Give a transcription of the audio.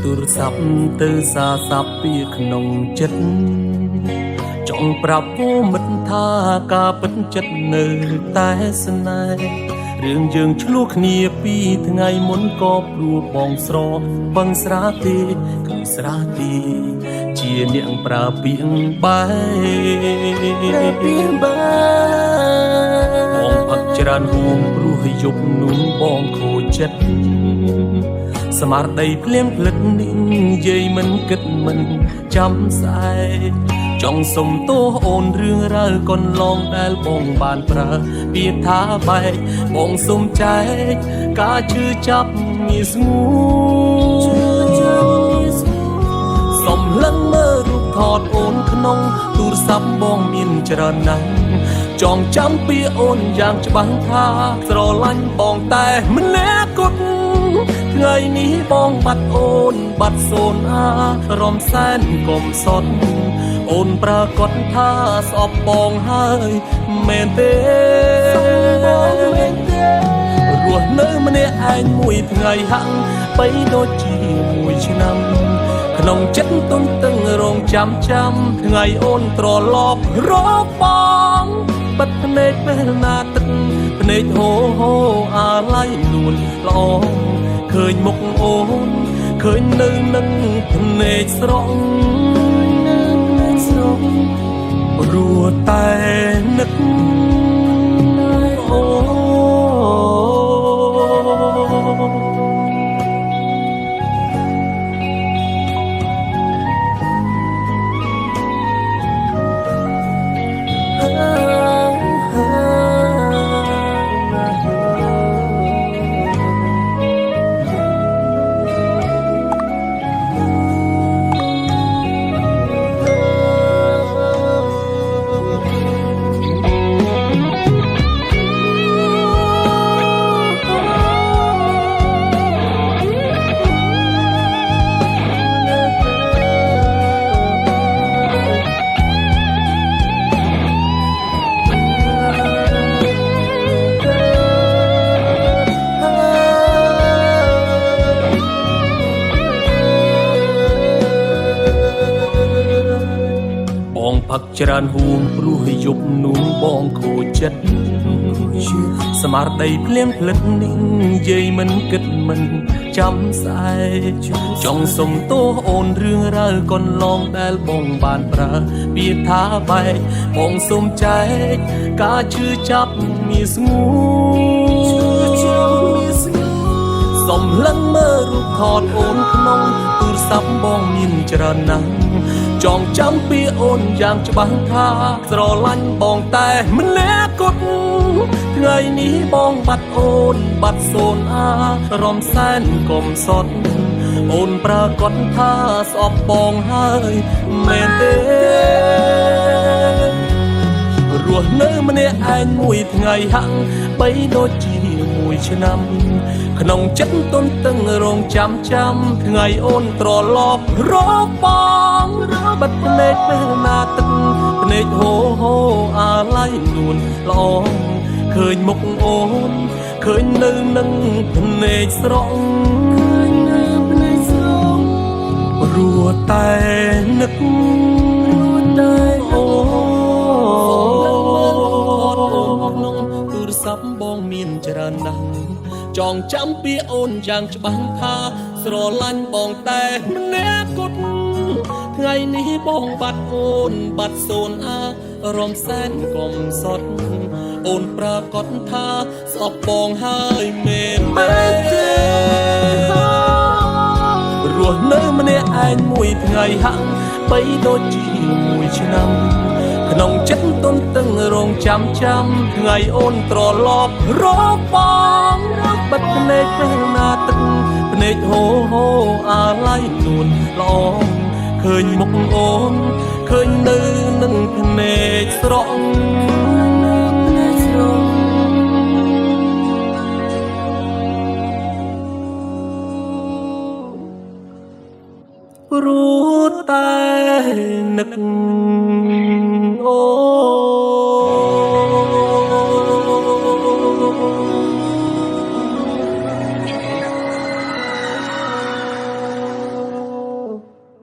ទូរស័ព្ទទៅសារស័ព្ទពីក្នុងចិត្តចង់ប្រាប់ពូមិត្តថាការពិតចិត្តនៅតែស្នេហ៍រឿងយើងឆ្លោះគ្នាពីថ្ងៃមុនក៏ព្រោះបងស្រពឹងស្រាទេគឺស្រាទេជាអ្នកប្រើពាក្យបែបងផឹកច្រើនហួងព្រោះយប់នោះបងខូចចិត្តស្មារតីភ្លៀងភ្លឹកនេះនិយាយមិនគិតមិនចាំស្អែកចង់សុំទោសអូនរឿងរ៉ាវកន្លងដែលបងបានប្រើពាក្យថាបែកបងសុំចែកការឈឺចាប់ងាយស្ងួនសុំលឹងមើលរូបថតអូនក្នុងទូរស័ព្ទបងមានច្រើនណាស់ចងចាំពីអូនយ៉ាងច្បាស់ថាស្រឡាញ់បងតែម្នាក់គត់ថ្ងៃនេះបងបាត់អូនបាត់សូនអារំសែនកុំសត់អូនប្រកាសថាស្អប់បងហើយមែនទេរស់នៅម្នាក់ឯងមួយថ្ងៃហាក់បីដូចជាមួយឆ្នាំក្នុងចិត្តទុនតឹងរងចាំថ្ងៃអូនត្រឡប់រកបងបិទភ្នែកពេលណាទឹកភ្នែកហូហូអាឡ័យលួនល្អឃើញមុខអូនឃើញនៅនឹងភ្នែកស្រង់ព្រោះតែនឹកអូ ផឹកច្រើនហួងព្រោះយប់នោះបងខូចចិត្តស្មារតីភ្លៀងភ្លឹកនេះនិយាយមិនគិតមិនចាំស្អែកចង់សុំទោសអូនរឿងរ៉ាវកន្លងដែលបងបានប្រើពាក្យថាបែកបងសុំចែកការឈឺចាប់មានស្ងួនសុំលឹងមើលរូបថតអូនក្នុងទូរស័ព្ទបងមានច្រើនណាស់ចងចាំពីអូនយ៉ាងច្បាស់ថាស្រឡាញ់បងតែម្នាក់គត់ថ្ងៃនេះបងបាត់អូនបាត់សូនអារំសែនកុំសត់អូនប្រកាសថាស្អប់បងហើយមែនទេរស់នៅម្នាក់ឯងមួយថ្ងៃហាក់បីដូចជាមួយឆ្នាំក្នុងចិត្តទុនតឹងរងចាំថ្ងៃអូនត្រឡប់រកបងបិទភ្នែកពេលណាទឹកភ្នែកហូហូអាឡ័យលួនល្អឃើញមុខអូនឃើញនៅនឹងភ្នែកស្រង់ព្រោះតែនឹកអូក្នុងទូរស័ព្ទបងមានច្រើនណាស់ចងចាំពីអូនយ៉ាងច្បាស់ថាស្រឡាញ់បងតែម្នាក់គត់ថ្ងៃនេះបងបាត់អូនបាត់សូនអារំសែនកុំសត់អូនប្រកាសថាស្អប់បងហើយមែនទេរស់នៅម្នាក់ឯងមួយថ្ងៃហាក់បីដូចជាមួយឆ្នាំក្នុងចិត្តទុនតឹងរងចាំថ្ងៃអូនត្រឡប់រកបងបិទភ្នែកពេលណាទឹកភ្នែកហូហូអាឡ័យលួនល្អឃើញមុខអូនឃើញនៅនឹងភ្នែកស្រង់ព្រោះតែនឹក